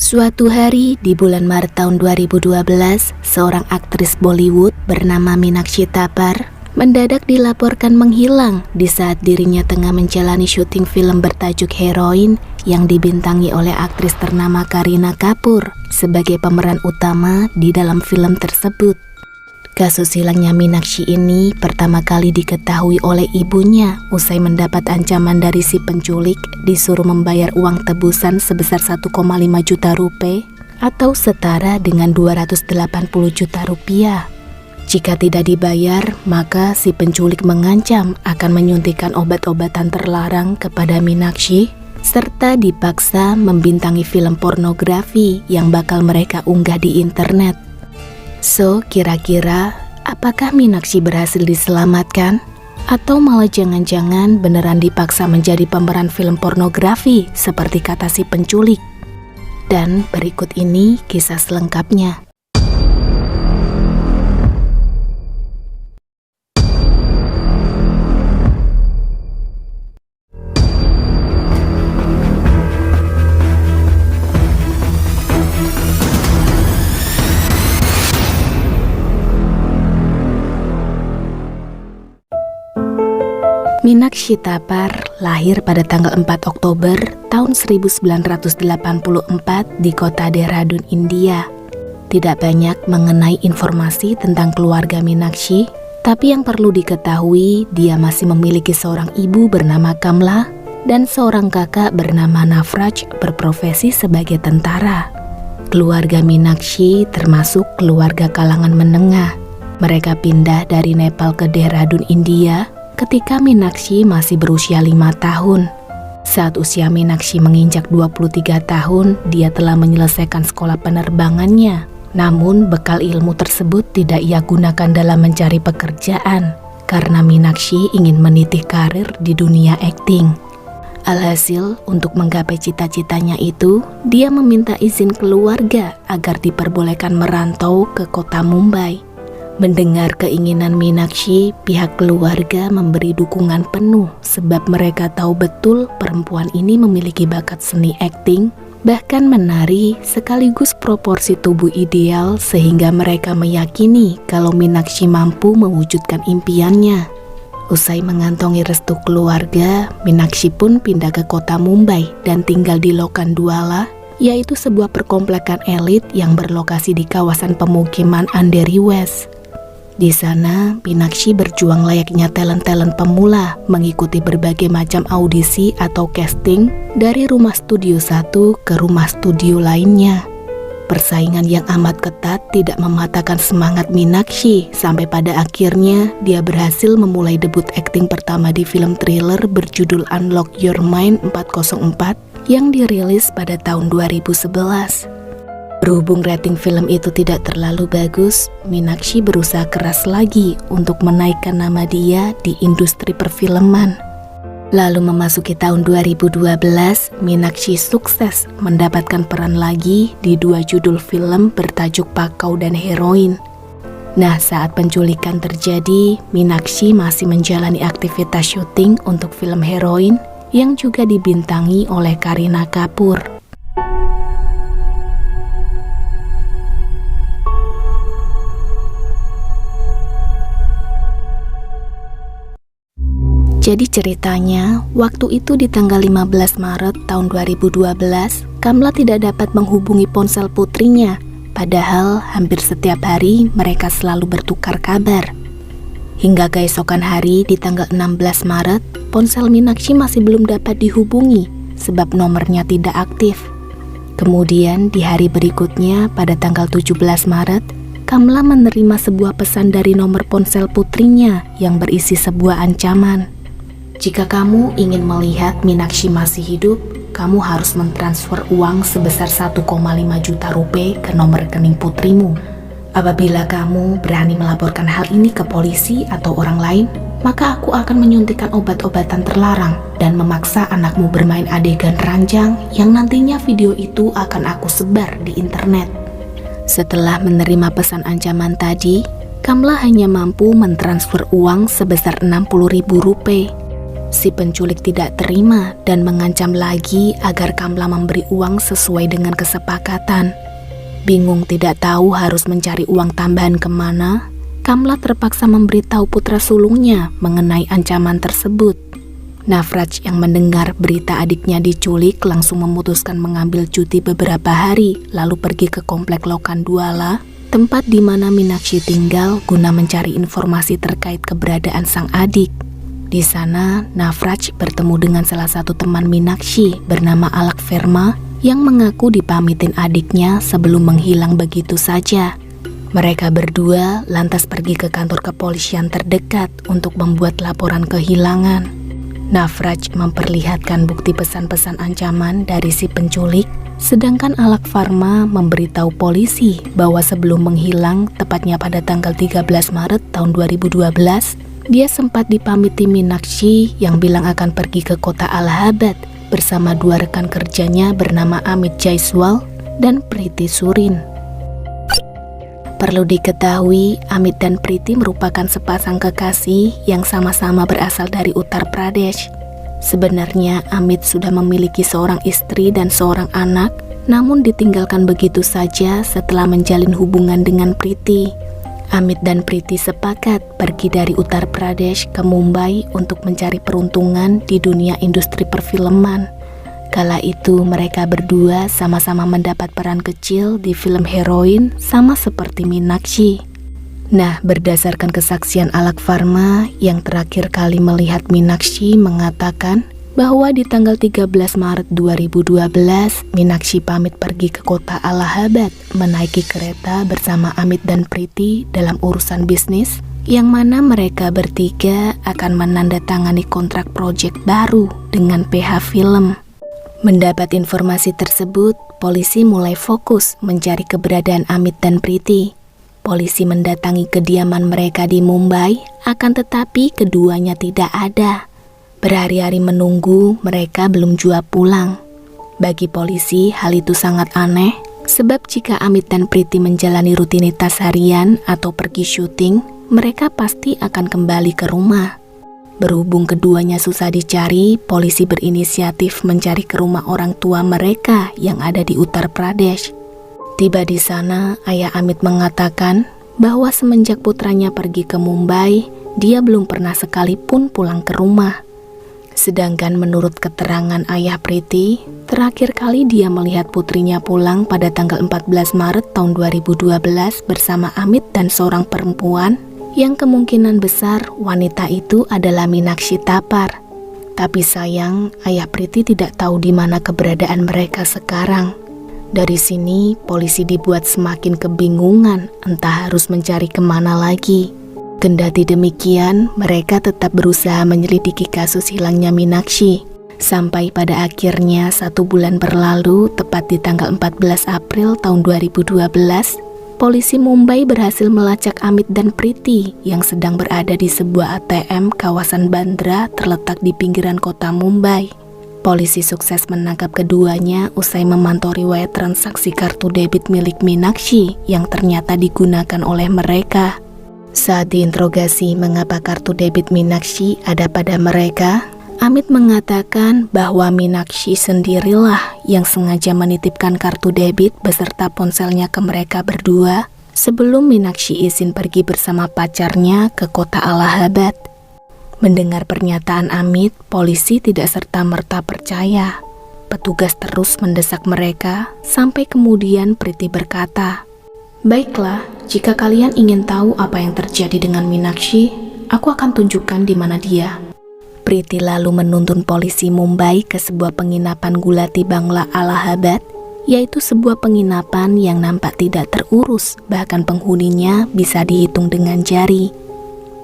Suatu hari di bulan Maret tahun 2012, seorang aktris Bollywood bernama Meenakshi Thapar mendadak dilaporkan menghilang di saat dirinya tengah menjalani syuting film bertajuk Heroin yang dibintangi oleh aktris ternama Kareena Kapoor sebagai pemeran utama di dalam film tersebut. Kasus hilangnya Meenakshi ini pertama kali diketahui oleh ibunya usai mendapat ancaman dari si penculik disuruh membayar uang tebusan sebesar 1,5 juta rupiah atau setara dengan 280 juta rupiah. Jika tidak dibayar, maka si penculik mengancam akan menyuntikkan obat-obatan terlarang kepada Meenakshi serta dipaksa membintangi film pornografi yang bakal mereka unggah di internet. So, kira-kira apakah Meenakshi berhasil diselamatkan? Atau malah jangan-jangan beneran dipaksa menjadi pemeran film pornografi seperti kata si penculik? Dan berikut ini kisah selengkapnya. Meenakshi Thapar lahir pada tanggal 4 Oktober tahun 1984 di kota Dehradun, India. Tidak banyak mengenai informasi tentang keluarga Meenakshi, tapi yang perlu diketahui dia masih memiliki seorang ibu bernama Kamla dan seorang kakak bernama Navraj berprofesi sebagai tentara. Keluarga Meenakshi termasuk keluarga kalangan menengah. Mereka pindah dari Nepal ke Dehradun, India ketika Meenakshi masih berusia 5 tahun. Saat usia Meenakshi menginjak 23 tahun, dia telah menyelesaikan sekolah penerbangannya. Namun, bekal ilmu tersebut tidak ia gunakan dalam mencari pekerjaan, karena Meenakshi ingin meniti karir di dunia akting. Alhasil, untuk menggapai cita-citanya itu, dia meminta izin keluarga agar diperbolehkan merantau ke kota Mumbai. Mendengar keinginan Meenakshi, pihak keluarga memberi dukungan penuh sebab mereka tahu betul perempuan ini memiliki bakat seni akting, bahkan menari sekaligus proporsi tubuh ideal sehingga mereka meyakini kalau Meenakshi mampu mewujudkan impiannya. Usai mengantongi restu keluarga, Meenakshi pun pindah ke kota Mumbai dan tinggal di Lokhandwala, yaitu sebuah perkomplekan elit yang berlokasi di kawasan pemukiman Andheri West. Di sana, Meenakshi berjuang layaknya talent-talent pemula, mengikuti berbagai macam audisi atau casting dari rumah studio satu ke rumah studio lainnya. Persaingan yang amat ketat tidak mematahkan semangat Meenakshi, sampai pada akhirnya dia berhasil memulai debut akting pertama di film thriller berjudul Unlock Your Mind 404 yang dirilis pada tahun 2011. Berhubung rating film itu tidak terlalu bagus, Meenakshi berusaha keras lagi untuk menaikkan nama dia di industri perfilman. Lalu memasuki tahun 2012, Meenakshi sukses mendapatkan peran lagi di 2 judul film bertajuk Pakau dan Heroin. Nah, saat penculikan terjadi, Meenakshi masih menjalani aktivitas syuting untuk film Heroin yang juga dibintangi oleh Kareena Kapoor. Jadi ceritanya, waktu itu di tanggal 15 Maret tahun 2012, Kamla tidak dapat menghubungi ponsel putrinya, padahal hampir setiap hari mereka selalu bertukar kabar. Hingga keesokan hari di tanggal 16 Maret, ponsel Meenakshi masih belum dapat dihubungi sebab nomornya tidak aktif. Kemudian di hari berikutnya pada tanggal 17 Maret, Kamla menerima sebuah pesan dari nomor ponsel putrinya yang berisi sebuah ancaman. Jika kamu ingin melihat Meenakshi masih hidup, kamu harus mentransfer uang sebesar 1,5 juta rupiah ke nomor rekening putrimu. Apabila kamu berani melaporkan hal ini ke polisi atau orang lain, maka aku akan menyuntikkan obat-obatan terlarang dan memaksa anakmu bermain adegan ranjang yang nantinya video itu akan aku sebar di internet. Setelah menerima pesan ancaman tadi, Kamla hanya mampu mentransfer uang sebesar 60.000 rupiah. Si penculik tidak terima dan mengancam lagi agar Kamla memberi uang sesuai dengan kesepakatan. Bingung tidak tahu harus mencari uang tambahan kemana, Kamla terpaksa memberitahu putra sulungnya mengenai ancaman tersebut. Navraj yang mendengar berita adiknya diculik langsung memutuskan mengambil cuti beberapa hari lalu pergi ke komplek Lokhandwala, tempat di mana Meenakshi tinggal guna mencari informasi terkait keberadaan sang adik. Di sana, Navraj bertemu dengan salah satu teman Meenakshi bernama Alak Verma yang mengaku dipamitin adiknya sebelum menghilang begitu saja. Mereka berdua lantas pergi ke kantor kepolisian terdekat untuk membuat laporan kehilangan. Navraj memperlihatkan bukti pesan-pesan ancaman dari si penculik, sedangkan Alak Verma memberitahu polisi bahwa sebelum menghilang, tepatnya pada tanggal 13 Maret tahun 2012, dia sempat dipamiti Meenakshi yang bilang akan pergi ke kota Allahabad bersama dua rekan kerjanya bernama Amit Jaiswal dan Priti Surin. Perlu diketahui, Amit dan Priti merupakan sepasang kekasih yang sama-sama berasal dari Uttar Pradesh. Sebenarnya Amit sudah memiliki seorang istri dan seorang anak, namun ditinggalkan begitu saja setelah menjalin hubungan dengan Priti. Amit dan Priti sepakat pergi dari Uttar Pradesh ke Mumbai untuk mencari peruntungan di dunia industri perfilman. Kala itu mereka berdua sama-sama mendapat peran kecil di film heroin sama seperti Meenakshi. Nah, berdasarkan kesaksian Alak Verma yang terakhir kali melihat Meenakshi mengatakan bahwa di tanggal 13 Maret 2012, Meenakshi pamit pergi ke kota Allahabad menaiki kereta bersama Amit dan Priti dalam urusan bisnis, yang mana mereka bertiga akan menandatangani kontrak proyek baru dengan PH Film. Mendapat informasi tersebut, polisi mulai fokus mencari keberadaan Amit dan Priti. Polisi mendatangi kediaman mereka di Mumbai, akan tetapi keduanya tidak ada. Berhari-hari menunggu, mereka belum juga pulang. Bagi polisi, hal itu sangat aneh, sebab jika Amit dan Priti menjalani rutinitas harian atau pergi syuting, mereka pasti akan kembali ke rumah. Berhubung keduanya susah dicari, polisi berinisiatif mencari ke rumah orang tua mereka yang ada di Uttar Pradesh. Tiba di sana, ayah Amit mengatakan bahwa semenjak putranya pergi ke Mumbai, dia belum pernah sekalipun pulang ke rumah. Sedangkan menurut keterangan ayah Priti, terakhir kali dia melihat putrinya pulang pada tanggal 14 Maret tahun 2012 bersama Amit dan seorang perempuan yang kemungkinan besar wanita itu adalah Meenakshi Thapar. Tapi sayang, ayah Priti tidak tahu di mana keberadaan mereka sekarang. Dari sini, polisi dibuat semakin kebingungan, entah harus mencari kemana lagi. Kendati demikian, mereka tetap berusaha menyelidiki kasus hilangnya Meenakshi. Sampai pada akhirnya 1 bulan berlalu, tepat di tanggal 14 April tahun 2012, polisi Mumbai berhasil melacak Amit dan Priti yang sedang berada di sebuah ATM kawasan Bandra terletak di pinggiran kota Mumbai. Polisi sukses menangkap keduanya usai memantau riwayat transaksi kartu debit milik Meenakshi yang ternyata digunakan oleh mereka. Saat diinterogasi mengapa kartu debit Meenakshi ada pada mereka, Amit mengatakan bahwa Meenakshi sendirilah yang sengaja menitipkan kartu debit beserta ponselnya ke mereka berdua sebelum Meenakshi izin pergi bersama pacarnya ke kota Allahabad. Mendengar pernyataan Amit, polisi tidak serta-merta percaya. Petugas terus mendesak mereka sampai kemudian Priti berkata, "Baiklah, jika kalian ingin tahu apa yang terjadi dengan Meenakshi, aku akan tunjukkan di mana dia." Priti lalu menuntun polisi Mumbai ke sebuah penginapan Gulati Bangla Allahabad, yaitu sebuah penginapan yang nampak tidak terurus, bahkan penghuninya bisa dihitung dengan jari.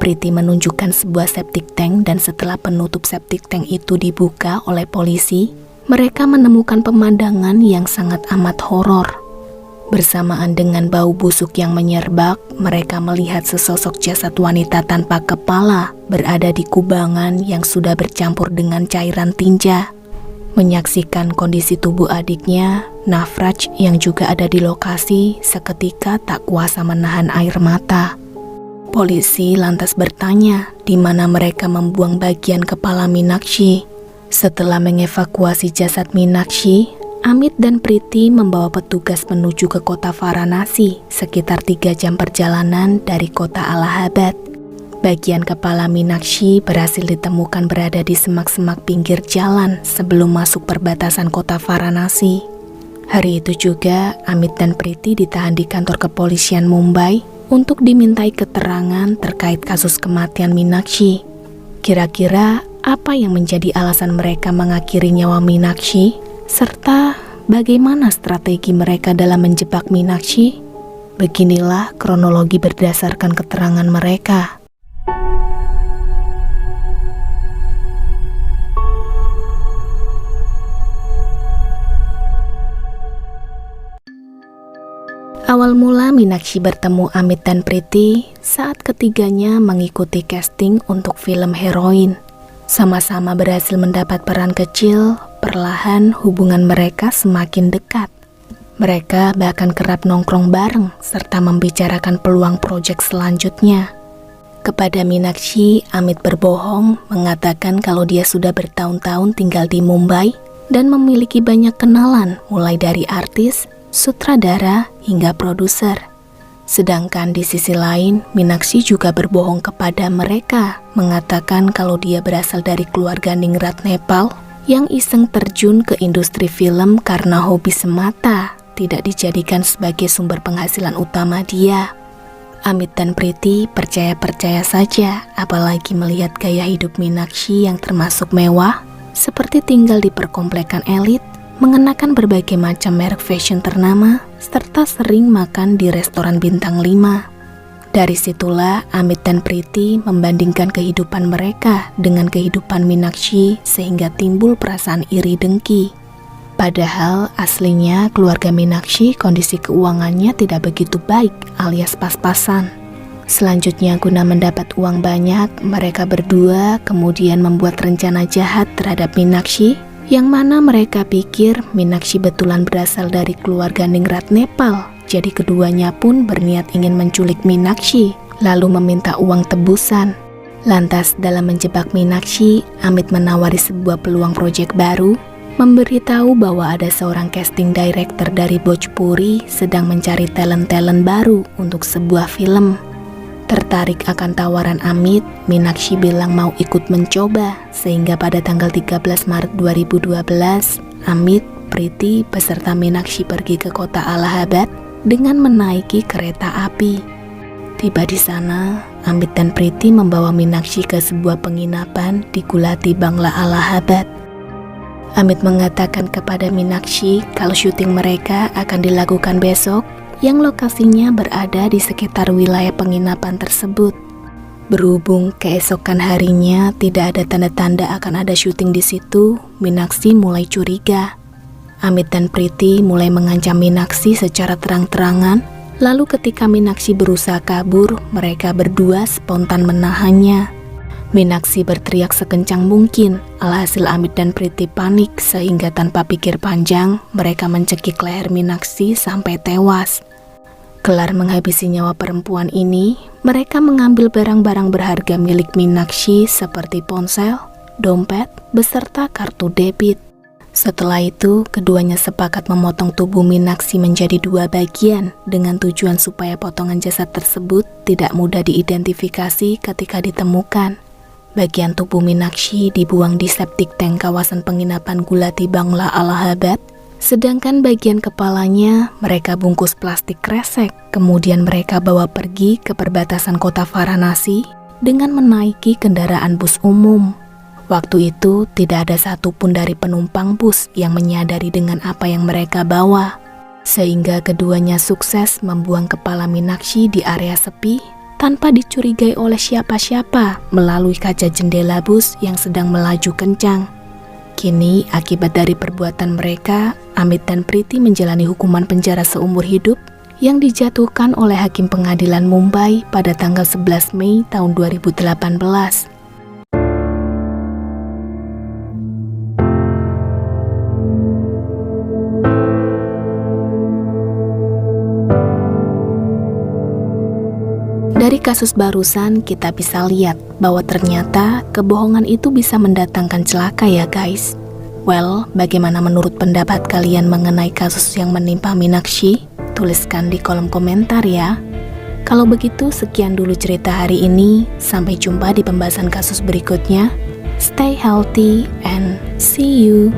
Priti menunjukkan sebuah septic tank dan setelah penutup septic tank itu dibuka oleh polisi, mereka menemukan pemandangan yang sangat amat horor. Bersamaan dengan bau busuk yang menyerbak, mereka melihat sesosok jasad wanita tanpa kepala berada di kubangan yang sudah bercampur dengan cairan tinja. Menyaksikan kondisi tubuh adiknya, Navraj yang juga ada di lokasi seketika tak kuasa menahan air mata. Polisi lantas bertanya di mana mereka membuang bagian kepala Meenakshi. Setelah mengevakuasi jasad Meenakshi, Amit dan Priti membawa petugas menuju ke kota Varanasi, sekitar 3 jam perjalanan dari kota Allahabad. Bagian kepala Meenakshi berhasil ditemukan berada di semak-semak pinggir jalan sebelum masuk perbatasan kota Varanasi. Hari itu juga, Amit dan Priti ditahan di kantor kepolisian Mumbai untuk dimintai keterangan terkait kasus kematian Meenakshi. Kira-kira apa yang menjadi alasan mereka mengakhiri nyawa Meenakshi, serta bagaimana strategi mereka dalam menjebak Meenakshi? Beginilah kronologi berdasarkan keterangan mereka. Awal mula Meenakshi bertemu Amit dan Priti saat ketiganya mengikuti casting untuk film Heroin. Sama-sama berhasil mendapat peran kecil, perlahan hubungan mereka semakin dekat. Mereka bahkan kerap nongkrong bareng serta membicarakan peluang proyek selanjutnya. Kepada Meenakshi, Amit berbohong mengatakan kalau dia sudah bertahun-tahun tinggal di Mumbai dan memiliki banyak kenalan mulai dari artis, sutradara, hingga produser. Sedangkan di sisi lain, Meenakshi juga berbohong kepada mereka, mengatakan kalau dia berasal dari keluarga ningrat Nepal yang iseng terjun ke industri film karena hobi semata, tidak dijadikan sebagai sumber penghasilan utama dia. Amit dan Priti percaya-percaya saja, apalagi melihat gaya hidup Meenakshi yang termasuk mewah, seperti tinggal di perkomplekan elit, mengenakan berbagai macam merek fashion ternama, serta sering makan di restoran bintang 5. Dari situlah Amit dan Priti membandingkan kehidupan mereka dengan kehidupan Meenakshi sehingga timbul perasaan iri dengki. Padahal aslinya keluarga Meenakshi kondisi keuangannya tidak begitu baik alias pas-pasan. Selanjutnya guna mendapat uang banyak, mereka berdua kemudian membuat rencana jahat terhadap Meenakshi, yang mana mereka pikir Meenakshi betulan berasal dari keluarga ningrat Nepal. Jadi keduanya pun berniat ingin menculik Meenakshi, lalu meminta uang tebusan. Lantas dalam menjebak Meenakshi, Amit menawari sebuah peluang proyek baru, memberitahu bahwa ada seorang casting director dari Bhojpuri sedang mencari talent-talent baru untuk sebuah film. Tertarik akan tawaran Amit, Meenakshi bilang mau ikut mencoba, sehingga pada tanggal 13 Maret 2012, Amit, Priti, beserta Meenakshi pergi ke kota Allahabad dengan menaiki kereta api. Tiba di sana, Amit dan Priti membawa Meenakshi ke sebuah penginapan di Gulati Bangla Allahabad. Amit mengatakan kepada Meenakshi kalau syuting mereka akan dilakukan besok, yang lokasinya berada di sekitar wilayah penginapan tersebut. Berhubung keesokan harinya tidak ada tanda-tanda akan ada syuting di situ, Meenakshi mulai curiga. Amit dan Priti mulai mengancam Meenakshi secara terang-terangan, lalu ketika Meenakshi berusaha kabur, mereka berdua spontan menahannya. Meenakshi berteriak sekencang mungkin, alhasil Amit dan Priti panik sehingga tanpa pikir panjang, mereka mencekik leher Meenakshi sampai tewas. Kelar menghabisi nyawa perempuan ini, mereka mengambil barang-barang berharga milik Meenakshi seperti ponsel, dompet, beserta kartu debit. Setelah itu, keduanya sepakat memotong tubuh Meenakshi menjadi 2 bagian dengan tujuan supaya potongan jasad tersebut tidak mudah diidentifikasi ketika ditemukan. Bagian tubuh Meenakshi dibuang di septic tank kawasan penginapan Gulati Bangla Allahabad, sedangkan bagian kepalanya mereka bungkus plastik kresek, kemudian mereka bawa pergi ke perbatasan kota Varanasi dengan menaiki kendaraan bus umum. Waktu itu tidak ada satupun dari penumpang bus yang menyadari dengan apa yang mereka bawa, sehingga keduanya sukses membuang kepala Meenakshi di area sepi tanpa dicurigai oleh siapa-siapa melalui kaca jendela bus yang sedang melaju kencang. Kini, akibat dari perbuatan mereka, Amit dan Priti menjalani hukuman penjara seumur hidup yang dijatuhkan oleh Hakim Pengadilan Mumbai pada tanggal 11 Mei tahun 2018. Dari kasus barusan kita bisa lihat bahwa ternyata kebohongan itu bisa mendatangkan celaka ya guys. Well, bagaimana menurut pendapat kalian mengenai kasus yang menimpa Meenakshi? Tuliskan di kolom komentar ya. Kalau begitu, sekian dulu cerita hari ini. Sampai jumpa di pembahasan kasus berikutnya. Stay healthy and see you.